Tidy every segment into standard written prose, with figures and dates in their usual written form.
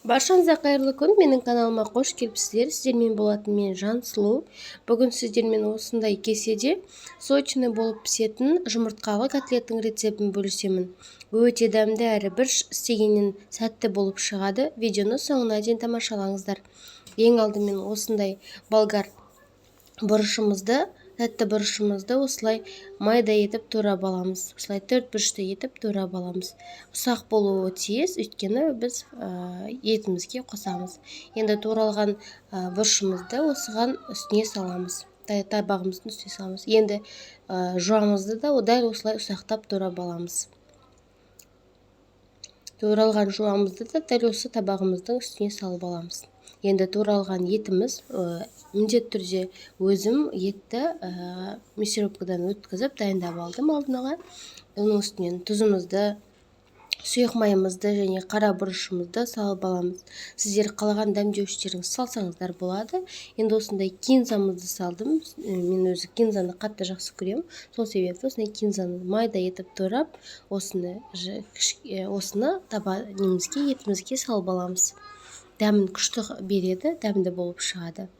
Баршаңызға қайырлы күн. Менің каналыма қош келіпсіздер. Сіздермен болатын мен Жансұлу. Бүгін сіздермен осындай кеседе сочный болып пісетін жұмыртқалы котлеттің рецептін бөлісемін. Өте дәмді әрі бір істегеннен сәтті болып шығады. Видеоны соңына дейін тамашалаңыздар. Ең алдымен осындай болгар бұрышымызды, тәтті бұрышымызды осылай майда етіп турап аламыз. Осылай 4 бұрышты етіп турап аламыз. Ұсақ болуы тиіс, өйткені біз етімізге қосамыз. Енді туралған бұрышымызды осыған үстіне саламыз. Табағымыздың үстіне саламыз. Енді жуамызды да дәл осылай ұсақтап турап аламыз. Туралған жуамызды да дәл осы табағымыздың үстіне салып аламыз. Енді туралған етіміз міндетті түрде өзім етті мясорубкадан өткізіп дайындап алдым алдынаға. Оның үстінен тұзымызды, сұйық майымызды және қара бұрышымызды салып аламыз. Сіздер қалаған дәмдеуіштеріңізді салсаңыздар болады. Енді осындай кинзамызды салдым. Мен өзі кинзаны қатты жақсы көремін. Сол себепті осындай кинзаны майда етіп турап, осыны етімізге салып аламыз. Дәмін күшті береді, дәмді болып шығады.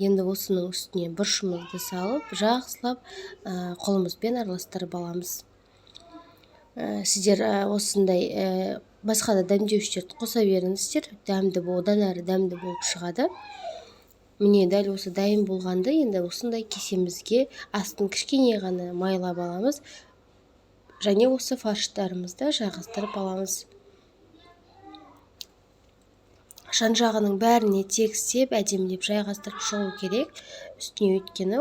Енді осының үстіне бұрышымызды салып, жақсылап қолымызбен араластырып аламыз. Сіздер осындай басқа да дәмдеуіштерді қоса беріңіздер, одан әрі дәмді болып шығады. Міне дәл осы дайын болғанды енді осындай кесемізге астын кішкене ғана майлап аламыз. Және осы фарштарымызды жайғастырып аламыз. Жан-жағының бәріне тегістеп, әдемілеп жайғастырып шығу керек. Үстіне өйткені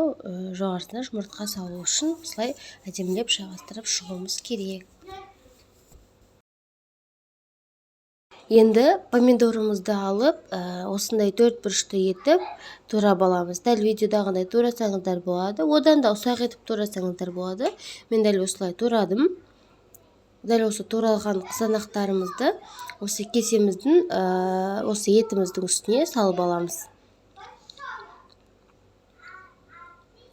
жоғарысына жұмыртқа салу үшін осылай әдемілеп жайғастырып шығуымыз керек. Енді помидорымызды алып, осындай 4 бұрышты етіп турап аламыз. Дәл видеодағындай турасаңыздар болады. Одан да ұсақ етіп турасаңыздар болады. Мен дәл осылай турадым. Дәл осы туралған қызанақтарымызды осы кесеміздің, осы етіміздің үстіне салып аламыз.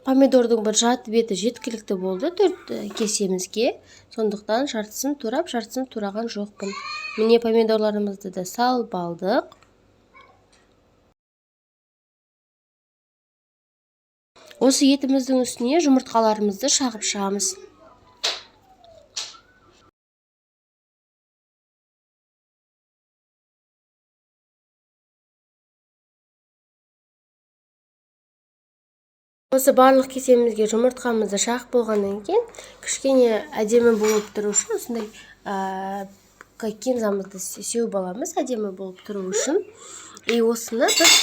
Помидордың бір жарты беті жеткілікті болды 4 кесемізге. Сондықтан жартысын турап, жартысын тураған жоқпын. Міне помидорларымызды да салып алдық. Осы етіміздің үстіне жұмыртқаларымызды шағып шығамыз. Осы барлық кесемізге жұмыртқамызды шағып болғаннан кейін, кішкене әдемі болып тұру үшін осындай кинзамызды сеуіп аламыз, әдемі болып тұру үшін. Осыны біз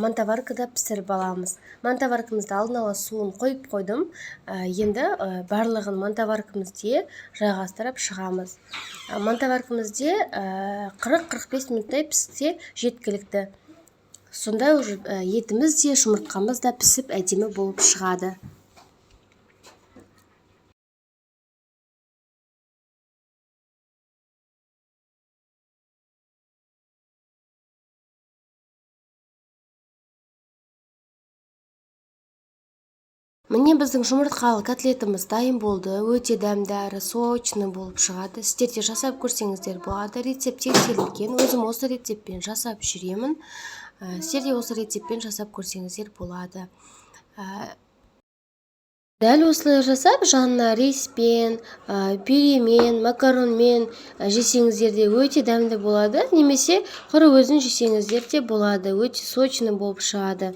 мантаваркада пісіріп аламыз. Мантаваркамызды алдын ала суын қойып қойдым. Енді барлығын мантаваркамызде жайғастырып шығамыз. Мантаваркамызде 40-45 минуттай піссе жеткілікті. Сонда етіміз де, жұмыртқамыз да пісіп әдемі болып шығады. Міне біздің жұмыртқалы котлетіміз дайын болды. Өте дәмді әрі сочный болып шығады. Сіздер де жасап көрсеңіздер болады. Рецепт тексерілген. Өзім осы рецептпен жасап жүремін. Сіздер де осы рецептпен жасап көрсеңіздер болады. Дәл осылай жасап, жанына риспен, пюремен, макаронмен жесеңіздер де өте дәмді болады. Немесе құры өзін жесеңіздер де болады. Өте сочный болып шығады.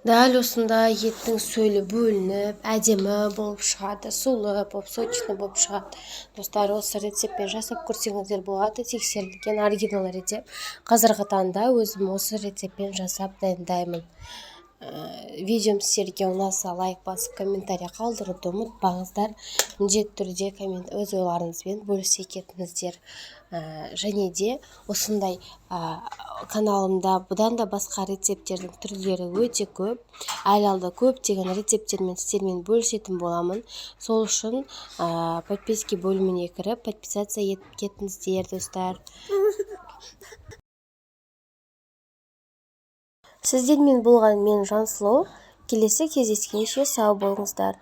Дәл осындай еттің сөлі бөлініп, әдемі болып шығады, сулы болып, сочный болып шығады. Достар, осы рецептпен жасап көрсеңіздер болады. Тексерілген оригинал рецепт. Қазіргі таңда өзім осы рецептпен жасап дайындаймын. видеом сіздерге ұнаса лайк басып комментарий қалдыруды ұмытпаңыздар. Міндетті түрде өз ойларыңызбен бөлісе кетіңіздер. Және де осындай каналымда бұдан да басқа рецепттердің түрлері өте көп. Әлі алда көптеген рецепттермен сіздермен бөлісетін боламын. Сол үшін подписка бөліміне кіріп подписаться етіп кетіңіздер, достар. Сіздермен болған мен Жансұлу. Келесі кездескенше сау болыңыздар.